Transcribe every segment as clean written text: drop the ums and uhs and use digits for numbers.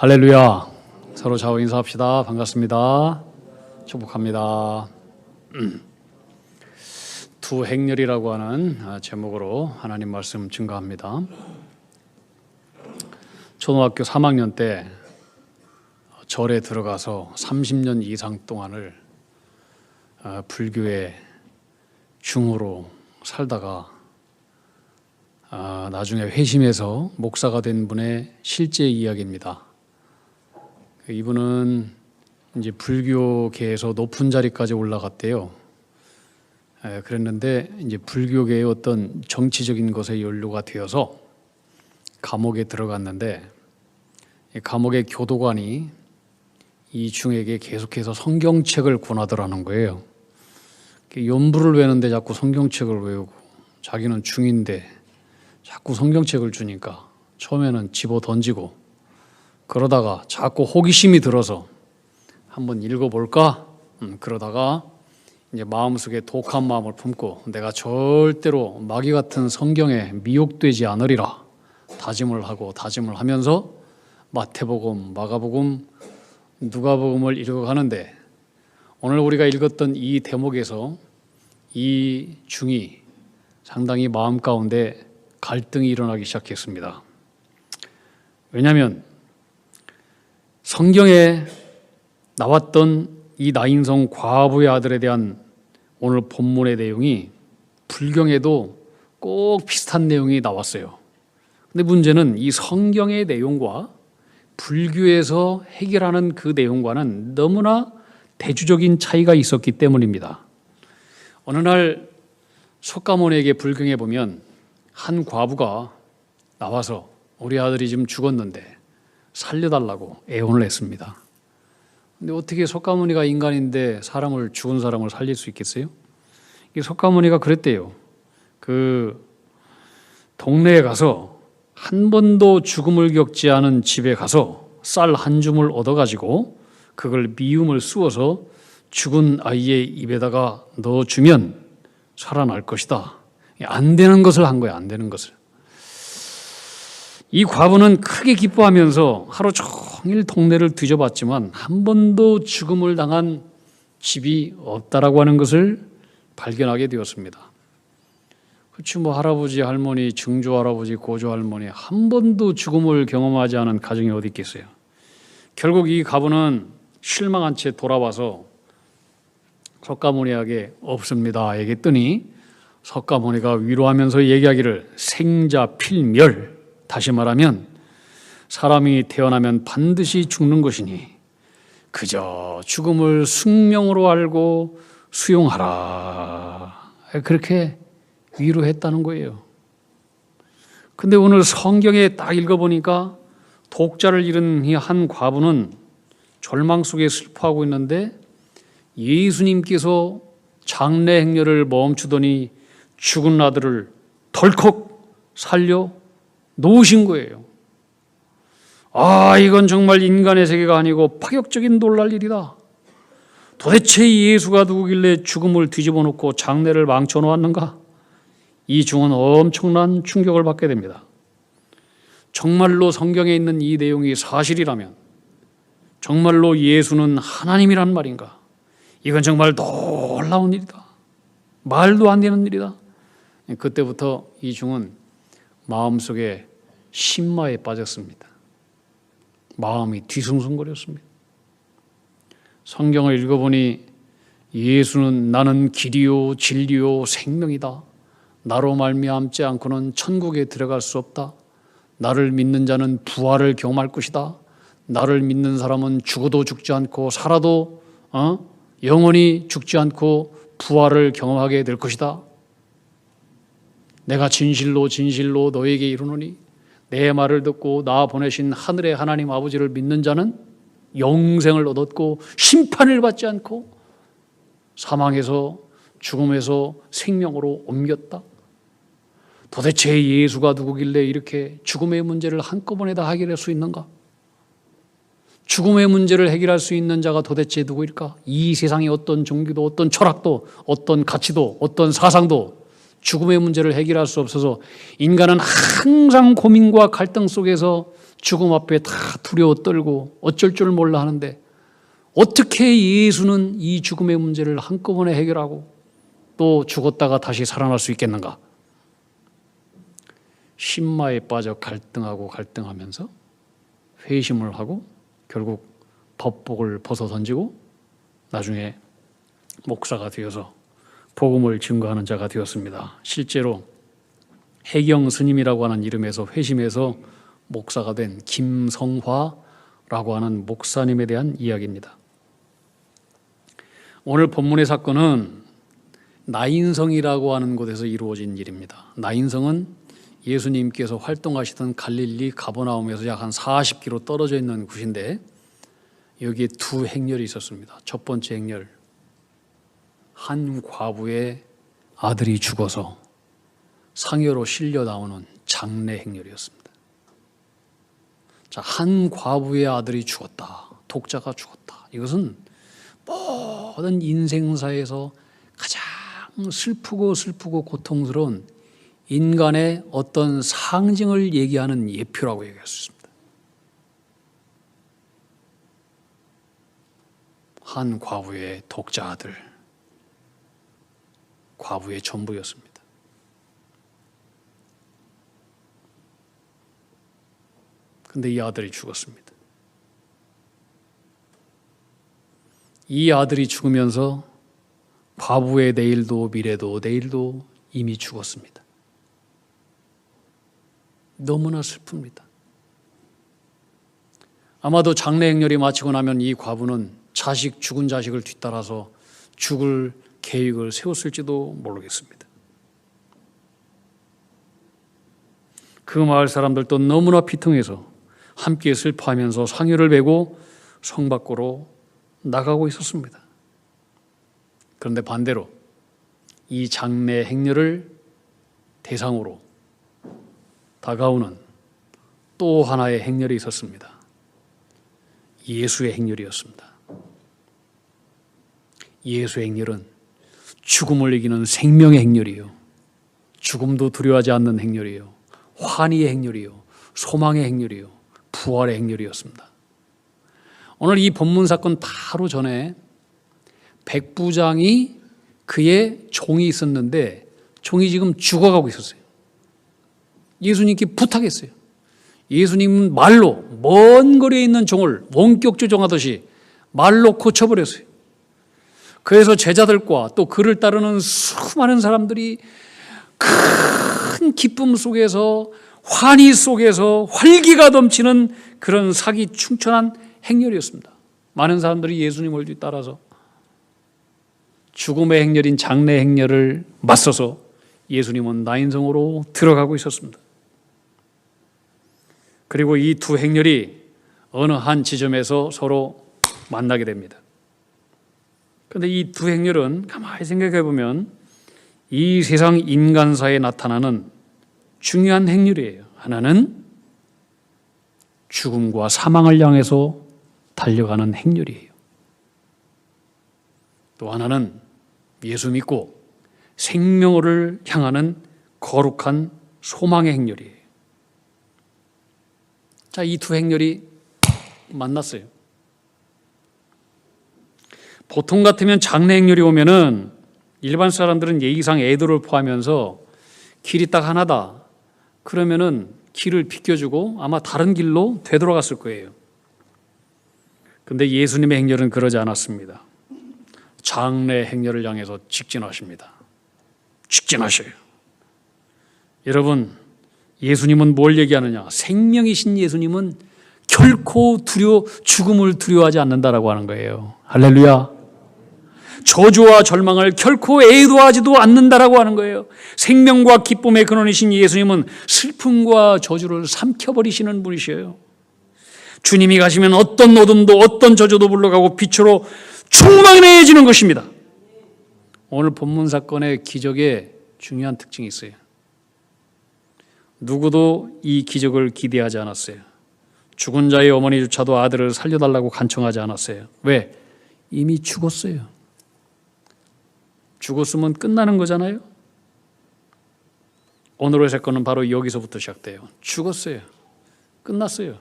할렐루야. 서로 좌우 인사합시다. 반갑습니다. 축복합니다. 두 행렬이라고 하는 제목으로 하나님 말씀 증거합니다. 초등학교 3학년 때 절에 들어가서 30년 이상 동안을 불교의 중으로 살다가 나중에 회심해서 목사가 된 분의 실제 이야기입니다. 이분은 이제 불교계에서 높은 자리까지 올라갔대요. 그랬는데 이제 불교계의 어떤 정치적인 것에 연루가 되어서 감옥에 들어갔는데, 감옥의 교도관이 이 중에게 계속해서 성경책을 권하더라는 거예요. 연부를 외는데 자꾸 성경책을 외우고, 자기는 중인데 자꾸 성경책을 주니까 처음에는 집어 던지고, 그러다가 자꾸 호기심이 들어서 한번 읽어볼까? 그러다가 이제 마음속에 독한 마음을 품고 내가 절대로 마귀 같은 성경에 미혹되지 않으리라 다짐을 하면서 마태복음, 마가복음, 누가복음을 읽어가는데, 오늘 우리가 읽었던 이 대목에서 이 중이 상당히 마음 가운데 갈등이 일어나기 시작했습니다. 왜냐하면 성경에 나왔던 이 나인성 과부의 아들에 대한 오늘 본문의 내용이 불경에도 꼭 비슷한 내용이 나왔어요. 근데 문제는 이 성경의 내용과 불교에서 해결하는 그 내용과는 너무나 대조적인 차이가 있었기 때문입니다. 어느 날 석가모니에게 불경에 보면 한 과부가 나와서 우리 아들이 지금 죽었는데 살려달라고 애원을 했습니다. 근데 어떻게 석가모니가 인간인데 죽은 사람을 살릴 수 있겠어요? 이 석가모니가 그랬대요. 그 동네에 가서 한 번도 죽음을 겪지 않은 집에 가서 쌀 한 줌을 얻어가지고 그걸 미음을 쑤어서 죽은 아이의 입에다가 넣어주면 살아날 것이다. 안 되는 것을 한 거야, 안 되는 것을. 이 과부는 크게 기뻐하면서 하루 종일 동네를 뒤져봤지만 한 번도 죽음을 당한 집이 없다라고 하는 것을 발견하게 되었습니다. 그렇지, 할아버지, 할머니, 증조 할아버지, 고조 할머니 한 번도 죽음을 경험하지 않은 가정이 어디 있겠어요. 결국 이 과부는 실망한 채 돌아와서 석가모니에게 없습니다 얘기했더니, 석가모니가 위로하면서 얘기하기를 생자 필멸, 다시 말하면 사람이 태어나면 반드시 죽는 것이니 그저 죽음을 숙명으로 알고 수용하라, 그렇게 위로했다는 거예요. 근데 오늘 성경에 딱 읽어보니까 독자를 잃은 이 한 과부는 절망 속에 슬퍼하고 있는데, 예수님께서 장례 행렬을 멈추더니 죽은 아들을 덜컥 살려 놓으신 거예요. 이건 정말 인간의 세계가 아니고 파격적인 놀랄 일이다. 도대체 예수가 누구길래 죽음을 뒤집어 놓고 장례를 망쳐 놓았는가? 이 중은 엄청난 충격을 받게 됩니다. 정말로 성경에 있는 이 내용이 사실이라면, 정말로 예수는 하나님이란 말인가? 이건 정말 놀라운 일이다. 말도 안 되는 일이다. 그때부터 이 중은 마음속에 신마에 빠졌습니다. 마음이 뒤숭숭거렸습니다. 성경을 읽어보니 예수는 나는 길이요 진리요 생명이다. 나로 말미암지 않고는 천국에 들어갈 수 없다. 나를 믿는 자는 부활을 경험할 것이다. 나를 믿는 사람은 죽어도 죽지 않고 살아도 영원히 죽지 않고 부활을 경험하게 될 것이다. 내가 진실로 진실로 너에게 이르노니 내 말을 듣고 나 보내신 하늘의 하나님 아버지를 믿는 자는 영생을 얻었고 심판을 받지 않고 사망에서 죽음에서 생명으로 옮겼다. 도대체 예수가 누구길래 이렇게 죽음의 문제를 한꺼번에 다 해결할 수 있는가? 죽음의 문제를 해결할 수 있는 자가 도대체 누구일까? 이 세상의 어떤 종교도, 어떤 철학도, 어떤 가치도, 어떤 사상도 죽음의 문제를 해결할 수 없어서 인간은 항상 고민과 갈등 속에서 죽음 앞에 다 두려워 떨고 어쩔 줄 몰라 하는데 어떻게 예수는 이 죽음의 문제를 한꺼번에 해결하고 또 죽었다가 다시 살아날 수 있겠는가? 신마에 빠져 갈등하면서 회심을 하고 결국 법복을 벗어 던지고 나중에 목사가 되어서 복음을 증거하는 자가 되었습니다. 실제로 해경 스님이라고 하는 이름에서 회심해서 목사가 된 김성화라고 하는 목사님에 대한 이야기입니다. 오늘 본문의 사건은 나인성이라고 하는 곳에서 이루어진 일입니다. 나인성은 예수님께서 활동하시던 갈릴리 가버나움에서 약 한 40km 떨어져 있는 곳인데 여기에 두 행렬이 있었습니다. 첫 번째 행렬, 한 과부의 아들이 죽어서 상여로 실려 나오는 장례 행렬이었습니다. 자, 한 과부의 아들이 죽었다. 독자가 죽었다. 이것은 모든 인생사에서 가장 슬프고 고통스러운 인간의 어떤 상징을 얘기하는 예표라고 얘기할 수 있습니다. 한 과부의 독자 아들, 과부의 전부였습니다. 근데 이 아들이 죽었습니다. 이 아들이 죽으면서 과부의 내일도 미래도 내일도 이미 죽었습니다. 너무나 슬픕니다. 아마도 장례 행렬이 마치고 나면 이 과부는 죽은 자식을 뒤따라서 죽을 계획을 세웠을지도 모르겠습니다. 그 마을 사람들도 너무나 비통해서 함께 슬퍼하면서 상여를 베고 성 밖으로 나가고 있었습니다. 그런데 반대로 이 장례 행렬을 대상으로 다가오는 또 하나의 행렬이 있었습니다. 예수의 행렬이었습니다. 예수의 행렬은 죽음을 이기는 생명의 행렬이요, 죽음도 두려워하지 않는 행렬이요, 환희의 행렬이요, 소망의 행렬이요, 부활의 행렬이었습니다. 오늘 이 본문 사건 바로 전에 백부장이 그의 종이 있었는데 종이 지금 죽어가고 있었어요. 예수님께 부탁했어요. 예수님은 말로 먼 거리에 있는 종을 원격 조종하듯이 말로 고쳐버렸어요. 그래서 제자들과 또 그를 따르는 수많은 사람들이 큰 기쁨 속에서, 환희 속에서 활기가 넘치는 그런 사기 충천한 행렬이었습니다. 많은 사람들이 예수님을 뒤따라서 죽음의 행렬인 장례 행렬을 맞서서 예수님은 나인성으로 들어가고 있었습니다. 그리고 이 두 행렬이 어느 한 지점에서 서로 만나게 됩니다. 그런데 이 두 행렬은 가만히 생각해 보면 이 세상 인간사에 나타나는 중요한 행렬이에요. 하나는 죽음과 사망을 향해서 달려가는 행렬이에요. 또 하나는 예수 믿고 생명을 향하는 거룩한 소망의 행렬이에요. 자, 이 두 행렬이 만났어요. 보통 같으면 장례 행렬이 오면은 일반 사람들은 예의상 애도를 포하면서 길이 딱 하나다 그러면은 길을 비켜주고 아마 다른 길로 되돌아갔을 거예요. 근데 예수님의 행렬은 그러지 않았습니다. 장례 행렬을 향해서 직진하십니다. 직진하셔요. 여러분, 예수님은 뭘 얘기하느냐? 생명이신 예수님은 결코 죽음을 두려워하지 않는다라고 하는 거예요. 할렐루야. 저주와 절망을 결코 애도하지도 않는다라고 하는 거예요. 생명과 기쁨의 근원이신 예수님은 슬픔과 저주를 삼켜버리시는 분이셔요. 주님이 가시면 어떤 어둠도 어떤 저주도 물러가고 빛으로 충만해지는 것입니다. 오늘 본문 사건의 기적에 중요한 특징이 있어요. 누구도 이 기적을 기대하지 않았어요. 죽은 자의 어머니조차도 아들을 살려달라고 간청하지 않았어요. 왜? 이미 죽었어요. 죽었으면 끝나는 거잖아요. 오늘의 사건은 바로 여기서부터 시작돼요. 죽었어요. 끝났어요.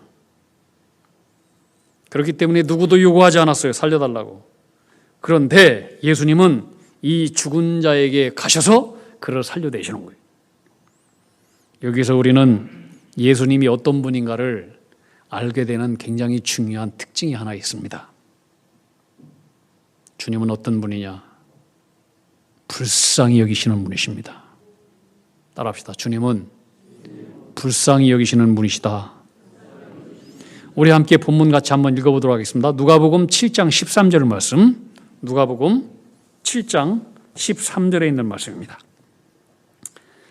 그렇기 때문에 누구도 요구하지 않았어요. 살려달라고. 그런데 예수님은 이 죽은 자에게 가셔서 그를 살려내시는 거예요. 여기서 우리는 예수님이 어떤 분인가를 알게 되는 굉장히 중요한 특징이 하나 있습니다. 주님은 어떤 분이냐? 불쌍히 여기시는 분이십니다. 따라합시다. 주님은 불쌍히 여기시는 분이시다. 우리 함께 본문 같이 한번 읽어보도록 하겠습니다. 누가복음 7장 13절 말씀, 누가복음 7장 13절에 있는 말씀입니다.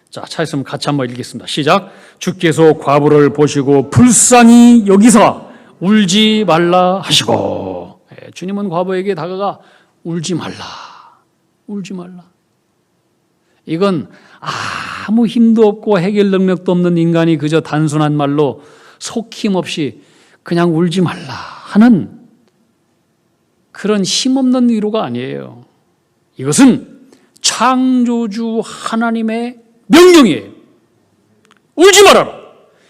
자, 차있으면 같이 한번 읽겠습니다. 시작. 주께서 과부를 보시고 불쌍히 여기사 울지 말라 하시고. 주님은 과부에게 다가가 울지 말라, 울지 말라. 이건 아무 힘도 없고 해결 능력도 없는 인간이 그저 단순한 말로 속힘없이 그냥 울지 말라 하는 그런 힘없는 위로가 아니에요. 이것은 창조주 하나님의 명령이에요. 울지 말아라.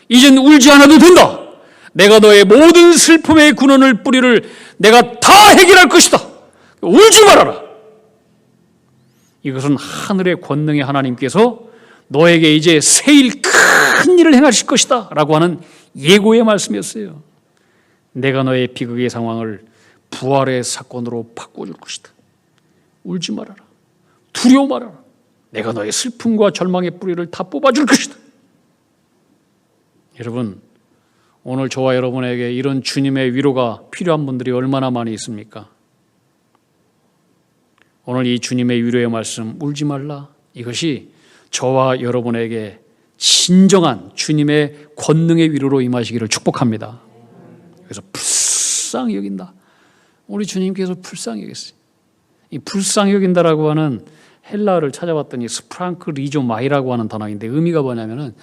이젠 울지 않아도 된다. 내가 너의 모든 슬픔의 근원을 뿌리를 내가 다 해결할 것이다. 울지 말아라. 이것은 하늘의 권능의 하나님께서 너에게 이제 새일 큰 일을 행하실 것이다 라고 하는 예고의 말씀이었어요. 내가 너의 비극의 상황을 부활의 사건으로 바꿔줄 것이다. 울지 말아라. 두려워 말아라. 내가 너의 슬픔과 절망의 뿌리를 다 뽑아줄 것이다. 여러분, 오늘 저와 여러분에게 이런 주님의 위로가 필요한 분들이 얼마나 많이 있습니까? 오늘 이 주님의 위로의 말씀, 울지 말라, 이것이 저와 여러분에게 진정한 주님의 권능의 위로로 임하시기를 축복합니다. 그래서 불쌍히 여긴다. 우리 주님께서 불쌍히 여겼어요. 이 불쌍히 여긴다라고 하는 헬라어를 찾아봤더니 스프랑크 리조마이라고 하는 단어인데 의미가 뭐냐면은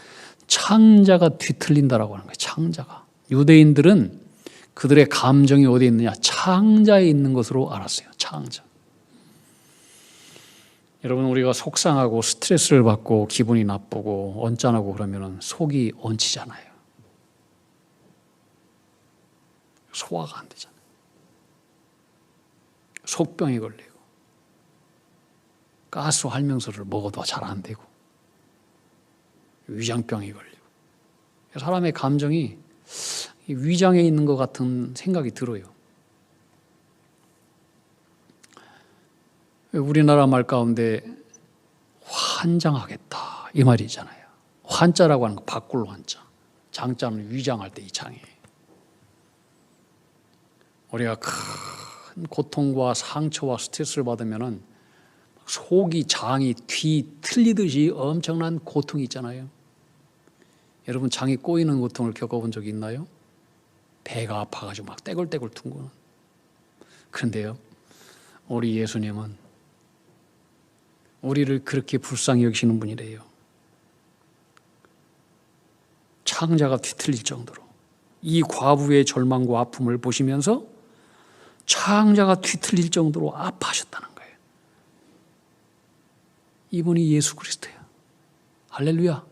창자가 뒤틀린다라고 하는 거예요. 창자가. 유대인들은 그들의 감정이 어디에 있느냐? 창자에 있는 것으로 알았어요. 창자. 여러분, 우리가 속상하고 스트레스를 받고 기분이 나쁘고 언짢고 그러면은 속이 얹히잖아요. 소화가 안 되잖아요. 속병이 걸리고 가스 활명수를 먹어도 잘 안 되고 위장병이 걸리고 사람의 감정이 위장에 있는 것 같은 생각이 들어요. 우리나라 말 가운데 환장하겠다 이 말이잖아요. 환자라고 하는 거 바꿀 환자, 장자는 위장할 때 이 장이에요. 우리가 큰 고통과 상처와 스트레스를 받으면은 속이 장이 뒤틀리듯이 엄청난 고통이 있잖아요. 여러분, 장이 꼬이는 고통을 겪어본 적이 있나요? 배가 아파가지고 막 떼굴떼굴 퉁고는. 그런데요, 우리 예수님은 우리를 그렇게 불쌍히 여기시는 분이래요. 창자가 뒤틀릴 정도로 이 과부의 절망과 아픔을 보시면서 창자가 뒤틀릴 정도로 아파하셨다는 거예요. 이분이 예수 그리스도예요. 할렐루야.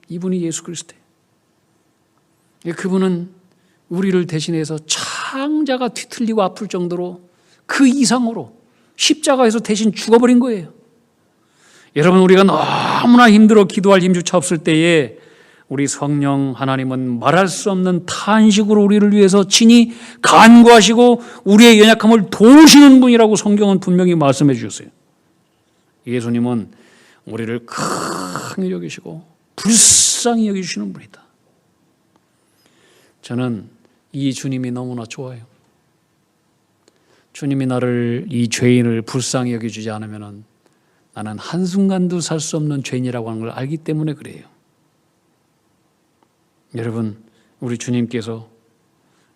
이분이 예수 그리스도예요. 그분은 우리를 대신해서 창자가 뒤틀리고 아플 정도로 그 이상으로 십자가에서 대신 죽어버린 거예요. 여러분, 우리가 너무나 힘들어 기도할 힘조차 없을 때에 우리 성령 하나님은 말할 수 없는 탄식으로 우리를 위해서 친히 간구하시고 우리의 연약함을 도우시는 분이라고 성경은 분명히 말씀해 주셨어요. 예수님은 우리를 크게 여기시고 불쌍히 여기시는 분이다. 저는 이 주님이 너무나 좋아요. 주님이 나를, 이 죄인을 불쌍히 여겨주지 않으면 나는 한순간도 살 수 없는 죄인이라고 하는 걸 알기 때문에 그래요. 여러분, 우리 주님께서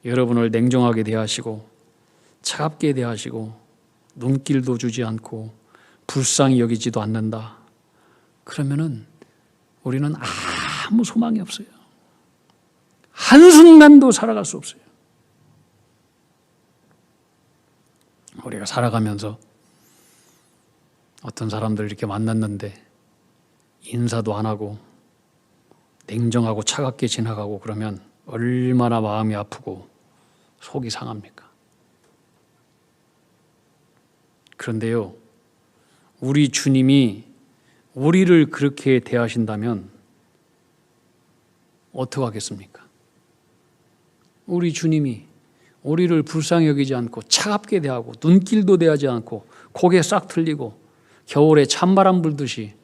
여러분을 냉정하게 대하시고 차갑게 대하시고 눈길도 주지 않고 불쌍히 여기지도 않는다. 그러면은 우리는 아무 소망이 없어요. 한순간도 살아갈 수 없어요. 우리가 살아가면서 어떤 사람들 이렇게 만났는데 인사도 안 하고 냉정하고 차갑게 지나가고 그러면 얼마나 마음이 아프고 속이 상합니까? 그런데요, 우리 주님이 우리를 그렇게 대하신다면 어떡하겠습니까? 우리 주님이 우리를 불쌍히 여기지 않고 차갑게 대하고 눈길도 대하지 않고 고개 싹 틀리고 겨울에 찬바람 불듯이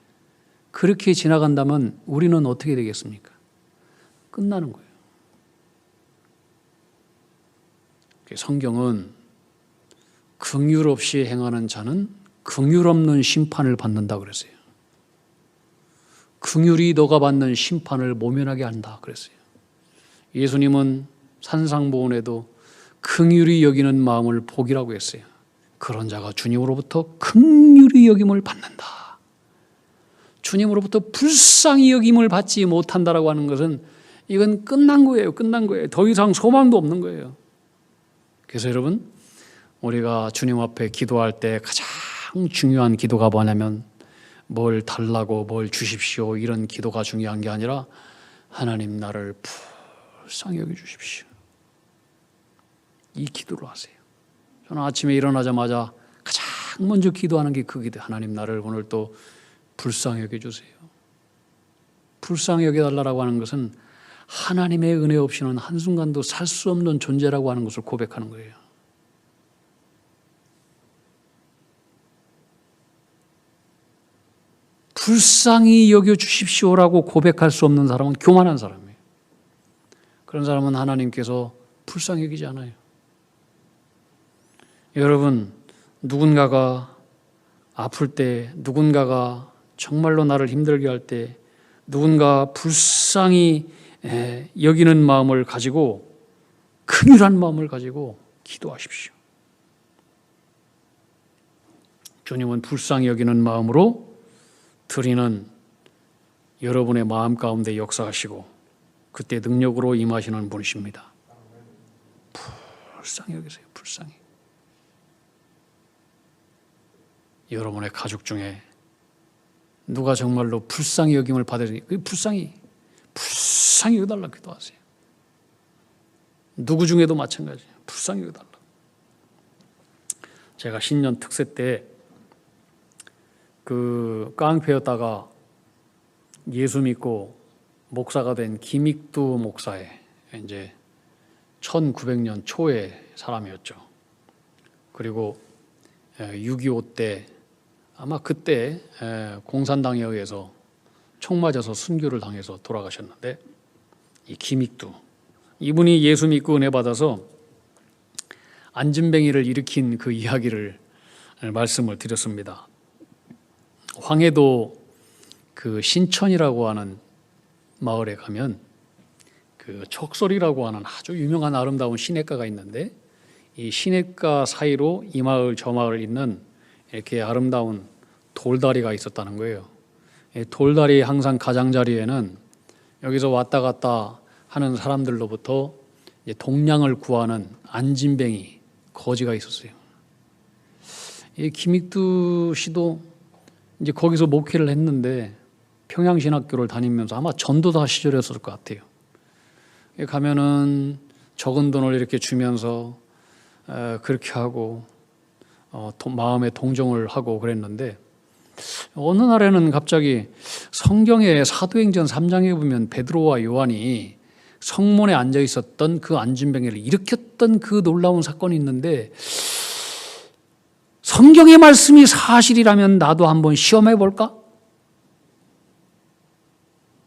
그렇게 지나간다면 우리는 어떻게 되겠습니까? 끝나는 거예요. 성경은 긍휼 없이 행하는 자는 긍휼 없는 심판을 받는다 그랬어요. 긍휼이 너가 받는 심판을 모면하게 한다 그랬어요. 예수님은 산상보훈에도 긍휼히 여기는 마음을 복이라고 했어요. 그런 자가 주님으로부터 긍휼히 여김을 받는다. 주님으로부터 불쌍히 여김을 받지 못한다라고 하는 것은 이건 끝난 거예요. 끝난 거예요. 더 이상 소망도 없는 거예요. 그래서 여러분, 우리가 주님 앞에 기도할 때 가장 중요한 기도가 뭐냐면 뭘 달라고 뭘 주십시오 이런 기도가 중요한 게 아니라 하나님 나를 불쌍히 여겨주십시오. 이 기도를 하세요. 저는 아침에 일어나자마자 가장 먼저 기도하는 게 그 기도. 하나님 나를 오늘 또 불쌍히 여겨주세요. 불쌍히 여겨달라고 하는 것은 하나님의 은혜 없이는 한순간도 살 수 없는 존재라고 하는 것을 고백하는 거예요. 불쌍히 여겨주십시오라고 고백할 수 없는 사람은 교만한 사람이에요. 그런 사람은 하나님께서 불쌍히 여기지 않아요. 여러분, 누군가가 아플 때, 누군가가 정말로 나를 힘들게 할 때, 누군가 불쌍히 여기는 마음을 가지고, 긍휼한 마음을 가지고 기도하십시오. 주님은 불쌍히 여기는 마음으로 드리는 여러분의 마음 가운데 역사하시고 그때 능력으로 임하시는 분이십니다. 불쌍히 여기세요. 불쌍히. 여러분의 가족 중에 누가 정말로 불쌍히 여김을 받으니 불쌍히 여겨달라고 기도하세요. 누구 중에도 마찬가지예요. 불쌍히 여겨달라. 제가 신년 특세 때 그 깡패였다가 예수 믿고 목사가 된 김익두 목사의 이제 1900년 초의 사람이었죠. 그리고 6.25 때 아마 그때 공산당에 의해서 총 맞아서 순교를 당해서 돌아가셨는데, 이 김익두 이분이 예수 믿고 은혜 받아서 안진뱅이를 일으킨 그 이야기를 말씀을 드렸습니다. 황해도 그 신천이라고 하는 마을에 가면 그 척솔이라고 하는 아주 유명한 아름다운 시냇가가 있는데, 이 시냇가 사이로 이 마을 저 마을 있는 이렇게 아름다운 돌다리가 있었다는 거예요. 돌다리 항상 가장자리에는 여기서 왔다 갔다 하는 사람들로부터 동량을 구하는 안진뱅이 거지가 있었어요. 이 김익두 씨도 이제 거기서 목회를 했는데 평양신학교를 다니면서 아마 전도사 시절이었을 것 같아요. 가면은 적은 돈을 이렇게 주면서 그렇게 하고 마음에 동정을 하고 그랬는데, 어느 날에는 갑자기 성경의 사도행전 3장에 보면 베드로와 요한이 성문에 앉아 있었던 그 안진뱅이를 일으켰던 그 놀라운 사건이 있는데, 성경의 말씀이 사실이라면 나도 한번 시험해 볼까?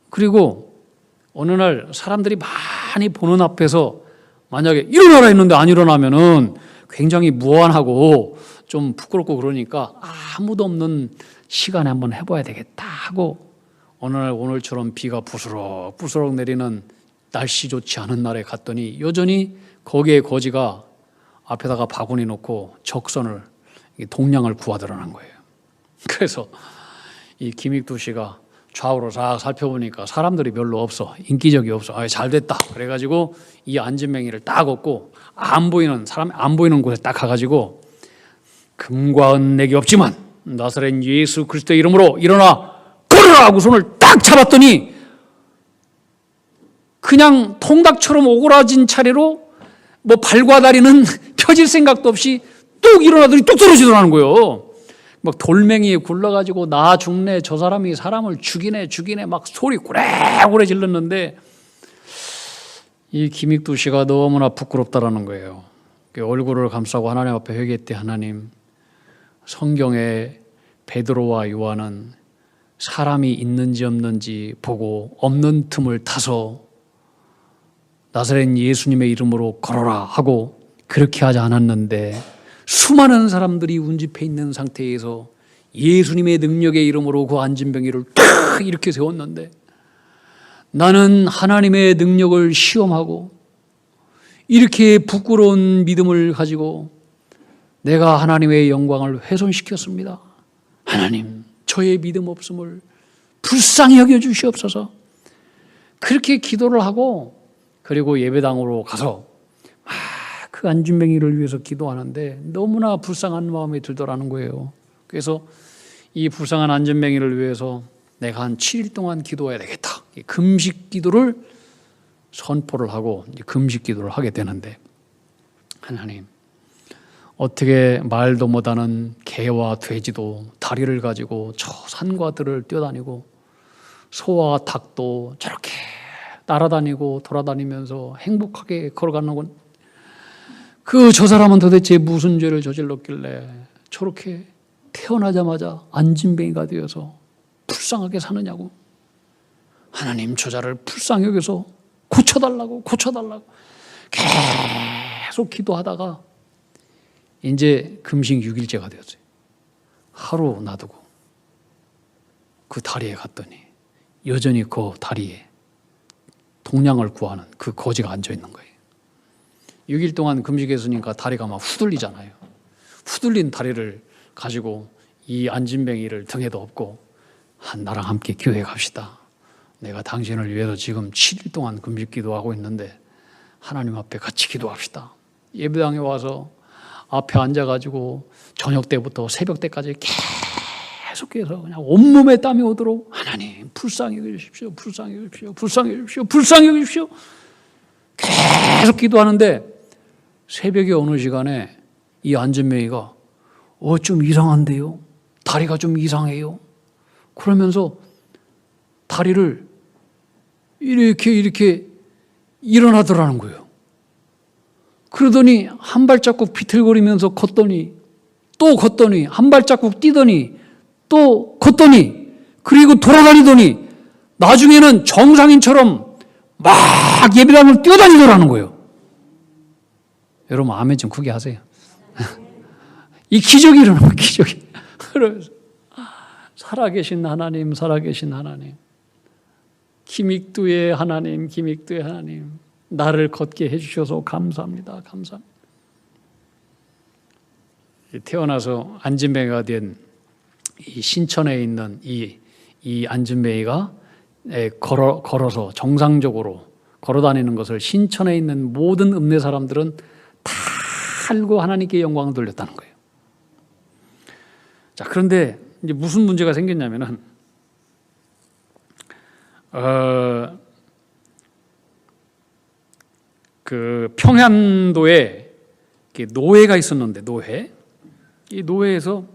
그리고 어느 날 사람들이 많이 보는 앞에서 만약에 일어나라 했는데 안 일어나면은 굉장히 무안하고 좀 부끄럽고 그러니까 아무도 없는 시간에 한번 해봐야 되겠다 하고, 어느 날 오늘처럼 비가 부스럭부스럭 내리는 날씨 좋지 않은 날에 갔더니 여전히 거기에 거지가 앞에다가 바구니 놓고 적선을 동량을 구하더라는 거예요. 그래서 이 김익두 씨가 좌우로 싹 살펴보니까 사람들이 별로 없어, 인기적이 없어. 잘 됐다. 그래가지고 이 안진뱅이를 딱 얻고 안 보이는 사람 안 보이는 곳에 딱 가가지고, 금과 은 내게 없지만 나사렛 예수 그리스도의 이름으로 일어나 걸어라 하고 손을 딱 잡았더니 그냥 통닭처럼 오그라진 차례로 뭐 발과 다리는 펴질 생각도 없이 뚝 일어나더니 뚝 떨어지더라는 거예요. 막 돌멩이에 굴러가지고 나 죽네, 저 사람이 사람을 죽이네 막 소리 고래고래 질렀는데 이 김익두 씨가 너무나 부끄럽다라는 거예요. 얼굴을 감싸고 하나님 앞에 회개했대. 하나님, 성경에 베드로와 요한은 사람이 있는지 없는지 보고 없는 틈을 타서 나사렛 예수님의 이름으로 걸어라 하고 그렇게 하지 않았는데 수많은 사람들이 운집해 있는 상태에서 예수님의 능력의 이름으로 그 안진병이를 탁 이렇게 세웠는데 나는 하나님의 능력을 시험하고 이렇게 부끄러운 믿음을 가지고 내가 하나님의 영광을 훼손시켰습니다. 하나님, 저의 믿음 없음을 불쌍히 여겨주시옵소서. 그렇게 기도를 하고 그리고 예배당으로 가서 그 안진뱅이를 위해서 기도하는데 너무나 불쌍한 마음이 들더라는 거예요. 그래서 이 불쌍한 안진뱅이를 위해서 내가 한 7일 동안 기도해야 되겠다. 금식 기도를 선포를 하고 금식 기도를 하게 되는데 하나님, 어떻게 말도 못하는 개와 돼지도 다리를 가지고 저 산과 들을 뛰어다니고 소와 닭도 저렇게 날아다니고 돌아다니면서 행복하게 걸어가는 건 저 사람은 도대체 무슨 죄를 저질렀길래 저렇게 태어나자마자 안진뱅이가 되어서 불쌍하게 사느냐고. 하나님, 저자를 불쌍히 여겨서 고쳐달라고 계속 기도하다가 이제 금식 6일째가 되었어요. 하루 놔두고 그 다리에 갔더니 여전히 그 다리에 동량을 구하는 그 거지가 앉아 있는 거예요. 6일 동안 금식했으니까 다리가 막 후들리잖아요. 후들린 다리를 가지고 이 안진뱅이를 등에도 업고 나랑 함께 교회 갑시다. 내가 당신을 위해서 지금 7일 동안 금식 기도하고 있는데 하나님 앞에 같이 기도합시다. 예배당에 와서 앞에 앉아가지고 저녁 때부터 새벽 때까지 계속해서 그냥 온몸에 땀이 오도록 하나님 불쌍히 여기십시오, 불쌍히 여기십시오, 불쌍히 여기십시오, 불쌍히 여기십시오. 계속 기도하는데 새벽에 어느 시간에 이 안진뱅이가 좀 이상한데요? 다리가 좀 이상해요? 그러면서 다리를 이렇게 일어나더라는 거예요. 그러더니 한 발자국 비틀거리면서 걷더니 또 걷더니 한 발자국 뛰더니 또 걷더니 그리고 돌아다니더니 나중에는 정상인처럼 막 예배당을 뛰어다니더라는 거예요. 여러분 아멘 좀 크게 하세요. 이 기적이 일어나면 기적이. 그러면서 살아계신 하나님, 살아계신 하나님, 김익두의 하나님, 김익두의 하나님, 나를 걷게 해주셔서 감사합니다. 감사합니다. 태어나서 안진뱅이가 된 이 신천에 있는 이 안진뱅이가 걸어서 정상적으로 걸어다니는 것을 신천에 있는 모든 읍내 사람들은 다 알고 하나님께 영광을 돌렸다는 거예요. 자, 그런데 이제 무슨 문제가 생겼냐면은 그 평안도에 노회가 있었는데 이 노회에서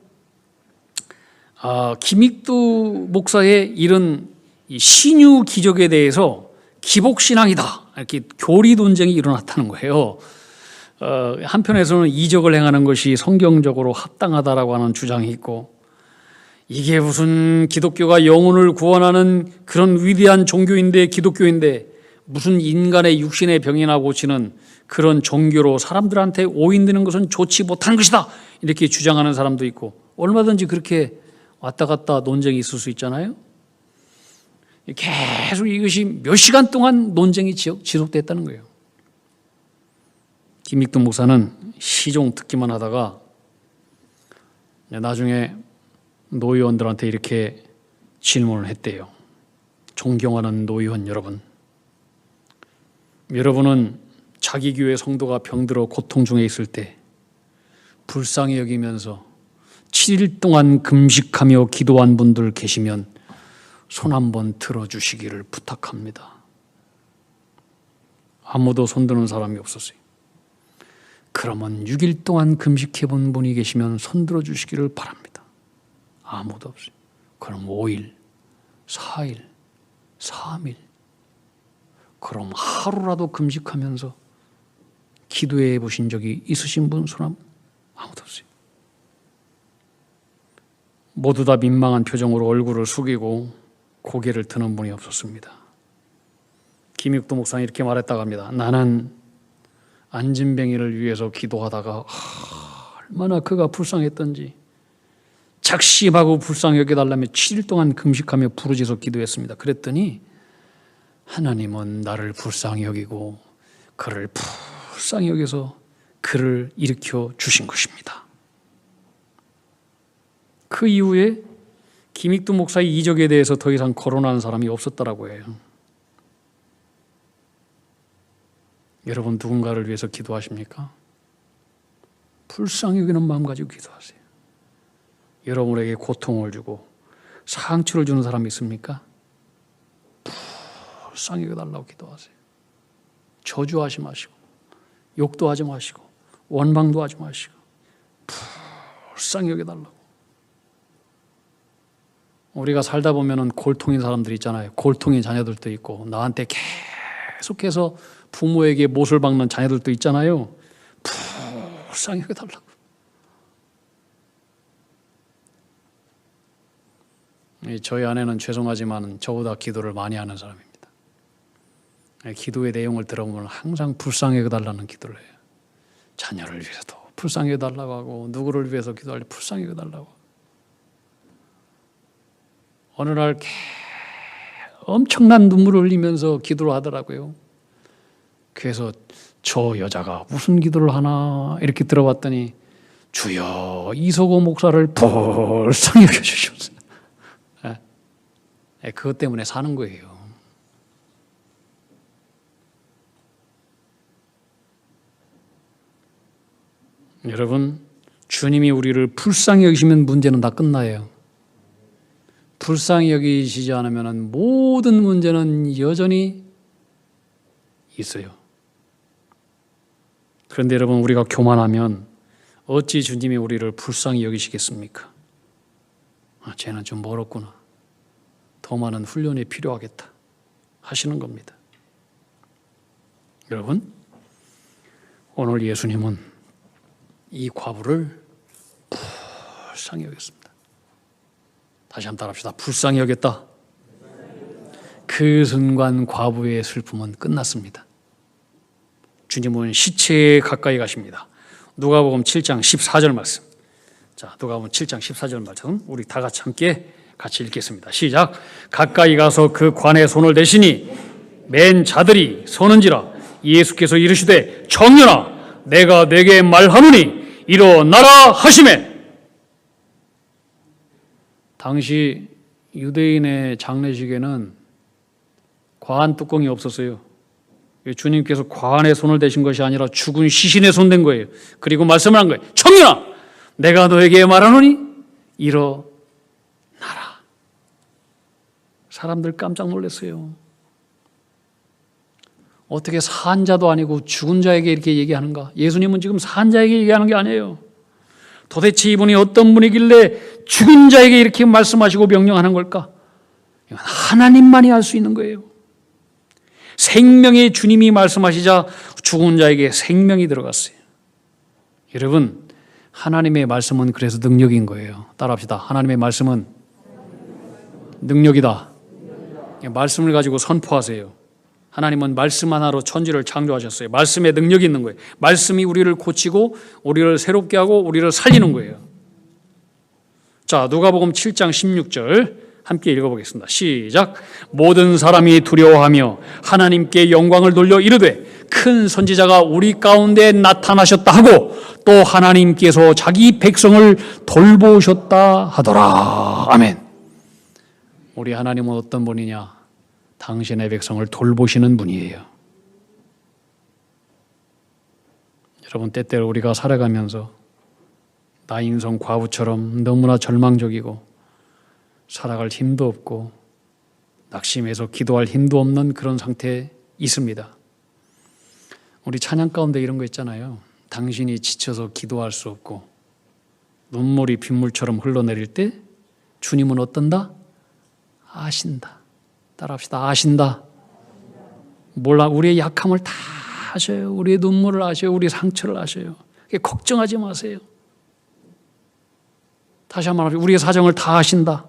김익두 목사의 이런 신유 기적에 대해서 기복신앙이다 이렇게 교리 논쟁이 일어났다는 거예요. 한편에서는 이적을 행하는 것이 성경적으로 합당하다라고 하는 주장이 있고 이게 무슨 기독교가 영혼을 구원하는 그런 위대한 종교인데 기독교인데 무슨 인간의 육신의 병이나 고치는 그런 종교로 사람들한테 오인되는 것은 좋지 못한 것이다 이렇게 주장하는 사람도 있고 얼마든지 그렇게 왔다 갔다 논쟁이 있을 수 있잖아요. 계속 이것이 몇 시간 동안 논쟁이 지속됐다는 거예요. 김익두 목사는 시종 듣기만 하다가 나중에 노의원들한테 이렇게 질문을 했대요. 존경하는 노의원 여러분, 여러분은 자기 교회 성도가 병들어 고통 중에 있을 때 불쌍히 여기면서 7일 동안 금식하며 기도한 분들 계시면 손 한번 들어주시기를 부탁합니다. 아무도 손드는 사람이 없었어요. 그러면 6일 동안 금식해 본 분이 계시면 손들어 주시기를 바랍니다. 아무도 없어요. 그럼 5일, 4일, 3일. 그럼 하루라도 금식하면서 기도해 보신 적이 있으신 분 손 아무도 없어요. 모두 다 민망한 표정으로 얼굴을 숙이고 고개를 드는 분이 없었습니다. 김익도 목사는 이렇게 말했다고 합니다. 나는 안진뱅이를 위해서 기도하다가 얼마나 그가 불쌍했던지 작심하고 불쌍히 여겨달라며 7일 동안 금식하며 부르짖어 기도했습니다. 그랬더니 하나님은 나를 불쌍히 여기고 그를 불쌍히 여겨서 그를 일으켜 주신 것입니다. 그 이후에 김익두 목사의 이적에 대해서 더 이상 거론하는 사람이 없었다라고 해요. 여러분 누군가를 위해서 기도하십니까? 불쌍히 여기는 마음 가지고 기도하세요. 여러분에게 고통을 주고 상처를 주는 사람이 있습니까? 불쌍히 여겨달라고 기도하세요. 저주하지 마시고 욕도 하지 마시고 원망도 하지 마시고 불쌍히 여겨달라고. 우리가 살다 보면은 골통인 사람들 있잖아요. 골통인 자녀들도 있고 나한테 계속해서 부모에게 못을 박는 자녀들도 있잖아요. 불쌍히 여겨달라고. 저희 아내는 죄송하지만 저보다 기도를 많이 하는 사람입니다. 기도의 내용을 들어보면 항상 불쌍히 여겨달라는 기도를 해요. 자녀를 위해서도 불쌍히 여겨달라고 하고 누구를 위해서 기도할 때 불쌍히 여겨달라고. 어느 날 엄청난 눈물을 흘리면서 기도를 하더라고요. 그래서 저 여자가 무슨 기도를 하나 이렇게 들어봤더니 주여 이소고 목사를 불쌍히 여겨주시옵소서. 그것 때문에 사는 거예요. 여러분 주님이 우리를 불쌍히 여기시면 문제는 다 끝나요. 불쌍히 여기시지 않으면 모든 문제는 여전히 있어요. 그런데 여러분 우리가 교만하면 어찌 주님이 우리를 불쌍히 여기시겠습니까? 쟤는 좀 멀었구나. 더 많은 훈련이 필요하겠다 하시는 겁니다. 여러분 오늘 예수님은 이 과부를 불쌍히 여겼습니다. 다시 한번 따라합시다. 불쌍히 여겼다. 그 순간 과부의 슬픔은 끝났습니다. 주님은 시체에 가까이 가십니다. 누가복음 7장 14절 말씀. 자, 누가복음 7장 14절 말씀 우리 다 함께 같이 읽겠습니다. 시작. 가까이 가서 그 관에 손을 대시니 맨 자들이 서는지라. 예수께서 이르시되 청년아 내가 네게 말하노니 일어나라 하시매. 당시 유대인의 장례식에는 과한 뚜껑이 없었어요. 주님께서 과한에 손을 대신 것이 아니라 죽은 시신에 손댄 거예요. 그리고 말씀을 한 거예요. 청년아 내가 너에게 말하노니 일어나라. 사람들 깜짝 놀랐어요. 어떻게 산 자도 아니고 죽은 자에게 이렇게 얘기하는가? 예수님은 지금 산 자에게 얘기하는 게 아니에요. 도대체 이분이 어떤 분이길래 죽은 자에게 이렇게 말씀하시고 명령하는 걸까? 이건 하나님만이 알 수 있는 거예요. 생명의 주님이 말씀하시자 죽은 자에게 생명이 들어갔어요. 여러분 하나님의 말씀은 그래서 능력인 거예요. 따라합시다. 하나님의 말씀은 능력이다. 말씀을 가지고 선포하세요. 하나님은 말씀 하나로 천지를 창조하셨어요. 말씀에 능력이 있는 거예요. 말씀이 우리를 고치고 우리를 새롭게 하고 우리를 살리는 거예요. 자, 누가복음 7장 16절 함께 읽어보겠습니다. 시작. 모든 사람이 두려워하며 하나님께 영광을 돌려 이르되 큰 선지자가 우리 가운데 나타나셨다 하고 또 하나님께서 자기 백성을 돌보셨다 하더라. 아멘. 우리 하나님은 어떤 분이냐? 당신의 백성을 돌보시는 분이에요. 여러분 때때로 우리가 살아가면서 나인성 과부처럼 너무나 절망적이고 살아갈 힘도 없고 낙심해서 기도할 힘도 없는 그런 상태에 있습니다. 우리 찬양 가운데 이런 거 있잖아요. 당신이 지쳐서 기도할 수 없고 눈물이 빗물처럼 흘러내릴 때 주님은 어떤다? 아신다. 따라합시다. 아신다. 몰라. 우리의 약함을 다 아셔요. 우리의 눈물을 아셔요. 우리의 상처를 아셔요. 걱정하지 마세요. 다시 한번 말합시다. 우리의 사정을 다 아신다.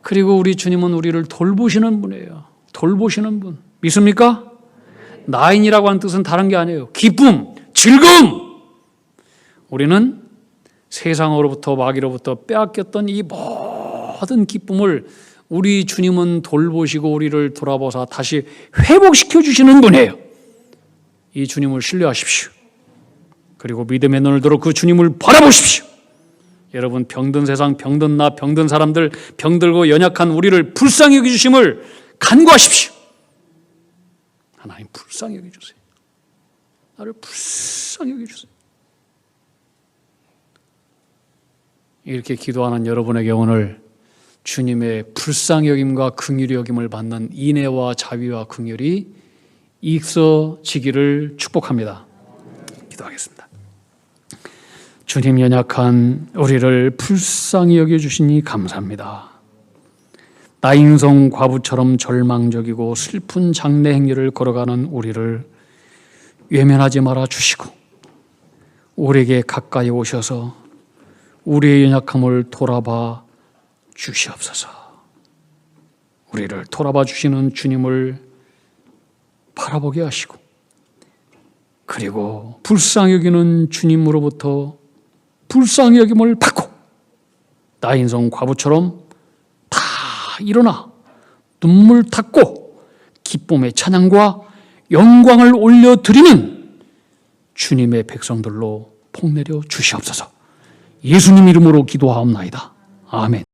그리고 우리 주님은 우리를 돌보시는 분이에요. 돌보시는 분. 믿습니까? 나인이라고 하는 뜻은 다른 게 아니에요. 기쁨, 즐거움. 우리는 세상으로부터 마귀로부터 빼앗겼던 이 모든 기쁨을 우리 주님은 돌보시고 우리를 돌아보사 다시 회복시켜 주시는 분이에요. 이 주님을 신뢰하십시오. 그리고 믿음의 눈을 들어 그 주님을 바라보십시오. 여러분, 병든 세상, 병든 나, 병든 사람들, 병들고 연약한 우리를 불쌍히 여겨주심을 간구하십시오. 하나님 불쌍히 여겨주세요. 나를 불쌍히 여겨주세요. 이렇게 기도하는 여러분에게 오늘 주님의 불쌍히 여김과 긍휼히 여김을 받는 인애와 자비와 긍휼이 있어지기를 축복합니다. 기도하겠습니다. 주님, 연약한 우리를 불쌍히 여겨주시니 감사합니다. 나인성 과부처럼 절망적이고 슬픈 장래 행렬을 걸어가는 우리를 외면하지 말아 주시고 우리에게 가까이 오셔서 우리의 연약함을 돌아봐 주시옵소서. 우리를 돌아봐 주시는 주님을 바라보게 하시고 그리고 불쌍히 여기는 주님으로부터 불쌍히 여김을 받고 나인성 과부처럼 다 일어나 눈물 닦고 기쁨의 찬양과 영광을 올려드리는 주님의 백성들로 복내려 주시옵소서. 예수님 이름으로 기도하옵나이다. 아멘.